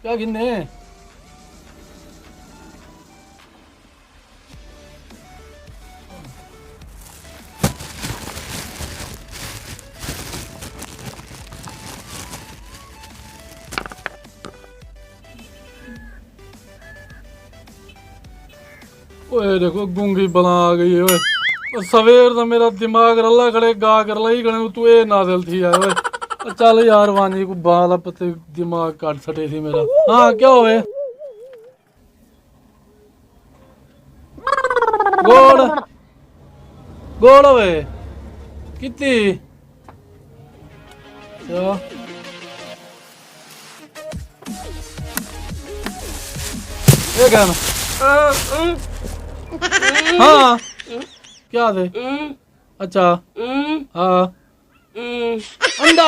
क्या गिनने? ओए देखो गूंगी बला आ गई है ओए। सवेर दा मेरा दिमाग रला खड़े गा कर लाई खड़े तू ए नाज़िल थी यार ओए। चल यार वानी को बाल पते दिमाग काट सटे थी मेरा। हाँ क्या होवे? गोड़ गोड़ होवे कितनी? अच्छा ये कहना हाँ क्या थे? अच्छा हाँ अंडा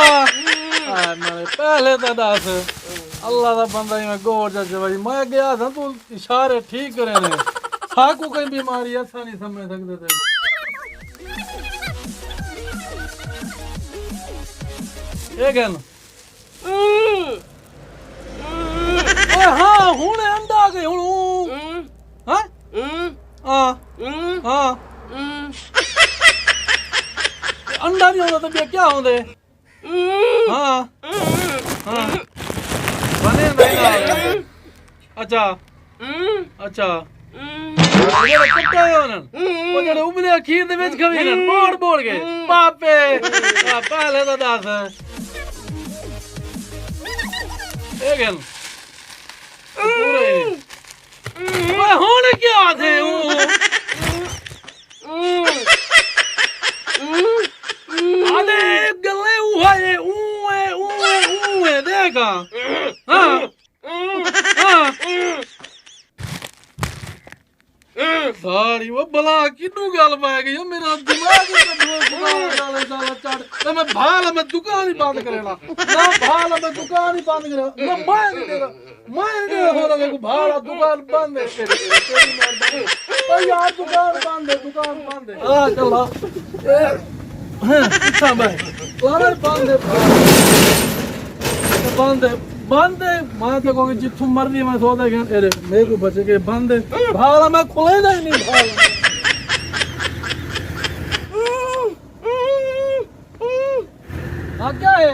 मेरे पहले तो दस अल्लाह का बंदा ही मैं गोर जज भाई मैं गया था तू इशारे ठीक करे ने साकू कोई बीमारी ऐसा नहीं समझ सकते थे। ये कहना हाँ हूं अंडा आ गए हूं हाँ हाँ हाँ अंडा नहीं होता तो भैया क्या होंगे? हाँ हाँ बने नहीं अच्छा अच्छा ਜਿਹੜੇ ਕੁੱਤੇ ਹੋਣ ਉਹ ਜਿਹੜੇ ਉਬਲੇ ਅਖੀਰ ਦੇ ਵਿੱਚ ਖਵੀ ਨੇ ਬੋੜ ਬੋੜ ਕੇ ਪਾਪੇ ਆ ਪਹਿਲੇ ਤਾਂ ਦੱਸ ਇਹ ਗੱਲ ਪੂਰੇ ਓਏ ਹੁਣ ਕੀ ਆਦੇ ਆਦੇ ਗੱਲੇ ਉਹਾਏ ਊਏ ਦੇਖਾ ਹਾਂ ਹਾਂ सारी वो भला किनू गल पै गई मेरा दिमाग चढ़ तो मैं भाल मैं दुकान ही बंद करेला ना भाल मैं दुकान ही बंद करेला ना मैं नहीं हो रहा को भाल दुकान बंद है तेरी मेहरबानी ओ यार दुकान बंद है आ चला अच्छा भाई लारे बंद है मैं देखो कि जिथों मर्जी मैं सोचा कि अरे मेरे को बच के बंद भाला मैं खुलेगा ही नहीं भाला हाँ क्या है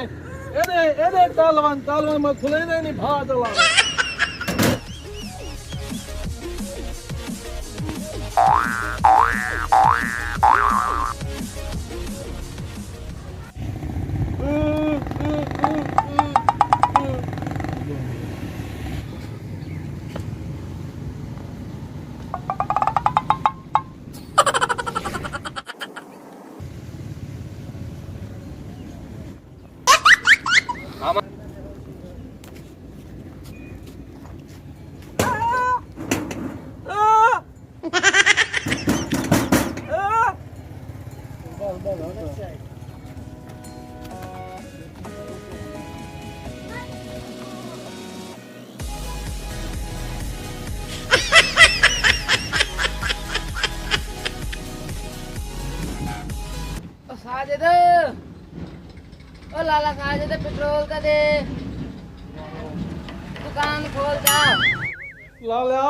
एदे तालवान मैं खुलेगा ही नहीं भा चला साजिद ओ लाला साजिद पेट्रोल का दे दुकान खोल जा लाला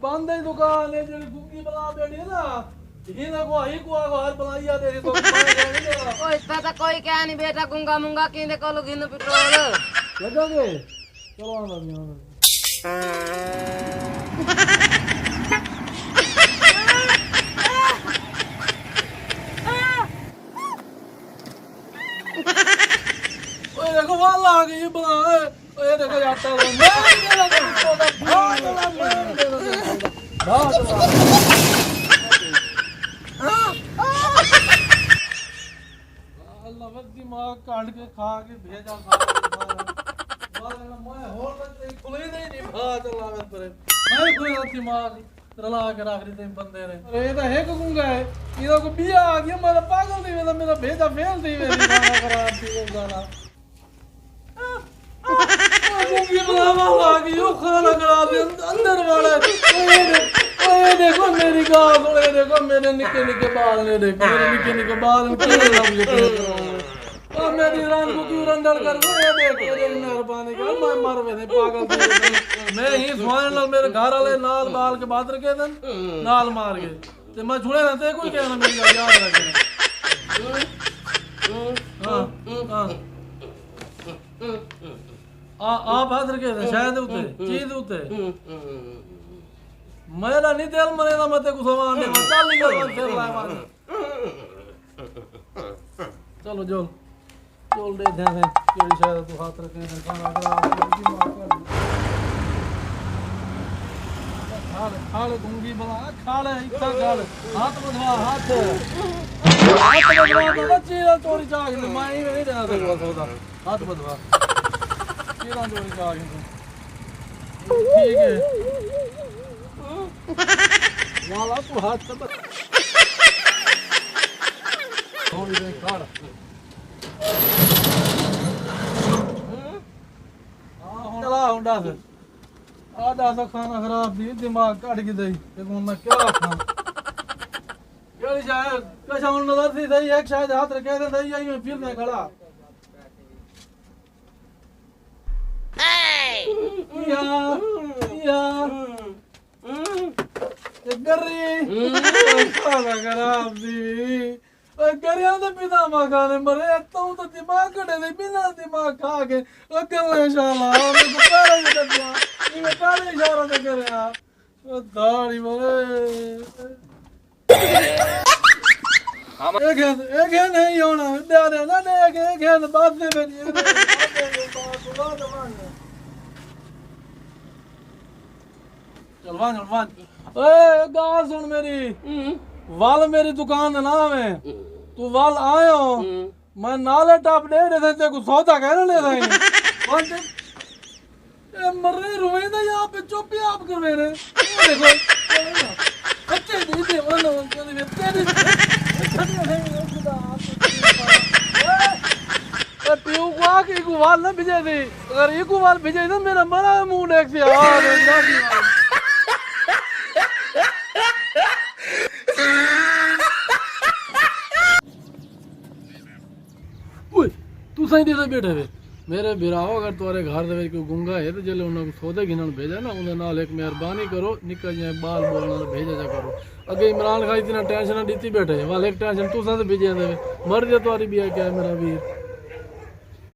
बंद है दुकान है जो गुंगी बना बैठी है ना हिना को ही को हर बनाइया तेरी तो ओ इतना तो कोई क्या नहीं बेटा गुंगा मुंगा किने कोलो गिन पेट्रोल लगोगे चलो आना ओए देखो वाला आ गई बना ओए देखो जाता है अल्लाह वक्त दिमाग काट के खा के भेजा मैं होर तक खुले नहीं भा चला मैं खुले दिमाग रला के रख रही बंदे ने अरे ये तो है कहूंगा है ये को बिया आ गया मेरा पागल नहीं वेला मेरा भेजा फेल थी मेरी गाना खराब थी गाना ये बुलावा आ गई वो खाना खराब अंदर वाला ओए देखो मेरी गाल ओए देखो मेरे निके निके बाल ने देखो मेरे निके निके बाल के लग गए मेरी रान को क्यों रंडल कर वो ये देख तेरी मेहरबानी कर मैं मर वे पागल मैं ही सोने नाल मेरे घर वाले नाल बाल के बादर के दिन नाल मार गए ते मैं छुड़े रहते कोई कहना मेरी गल याद रखना हां हां आप बादर के शायद उते चीज उते मेरा नहीं दिल मरे ना मते को सवान दे चल निकल फिर लाए मार चलो जोल जोल दे ध्यान से केड़ी शायद तू हाथ रखे खाना खराब की मार कर खाले गुंगी बला खाले इतना गाल हाथ बधवा हाथ बधवा तो चीरा चोरी जाग मैं नहीं देना तेरे को सौदा हाथ बधवा चीरा चोरी जाग ठीक है वाला तू हाथ से थोड़ी देर खाड़ चला हुंडा से आधा सा खाना खराब भी दिमाग कट गई ते मैं क्या खां केड़ी शायद कैसा नजर थी सही एक शायद हाथ रखे थे सही आई मैं फिर मैं खड़ा या या गरी खाना खराब भी गरिया तो पिता मां खाने मरे तू तो दिमाग कटे दे बिना दिमाग खा के अकल शाला मैं तो पहले ही कर दिया मैं पहले इशारा तो कर रहा ओ दाढ़ी मरे एक है नहीं होना दे दे ना दे एक है बात दे मेरी चलवान चलवान ओए गाल सुन मेरी वाल मेरी दुकान का नाम है तू वाल आयो मैं नाले टॉप दे रहे थे कुछ सौदा कहने ले रहे हैं मरे रुए ना यहाँ पे चुप ही आप कर मेरे देखो अच्छे दीदी वाला तेरी तेरी पीऊ को आके को वाल ना भिजे थी अगर ये को वाल भिजे ना मेरा मरा मुंह देख से तू सही दे बैठे वे मेरे बिराओ अगर तुम्हारे घर दे कोई गुंगा है तो जले उन्हें सौदे गिनन भेजा ना उन्हें नाल एक मेहरबानी करो निकल जाए बाल बोलना भेजा जा करो अगे इमरान खान इतना टेंशन दी बैठे वाले एक टेंशन तू साथ भेजे दे मर जा तुम्हारी बिया क्या है मेरा वीर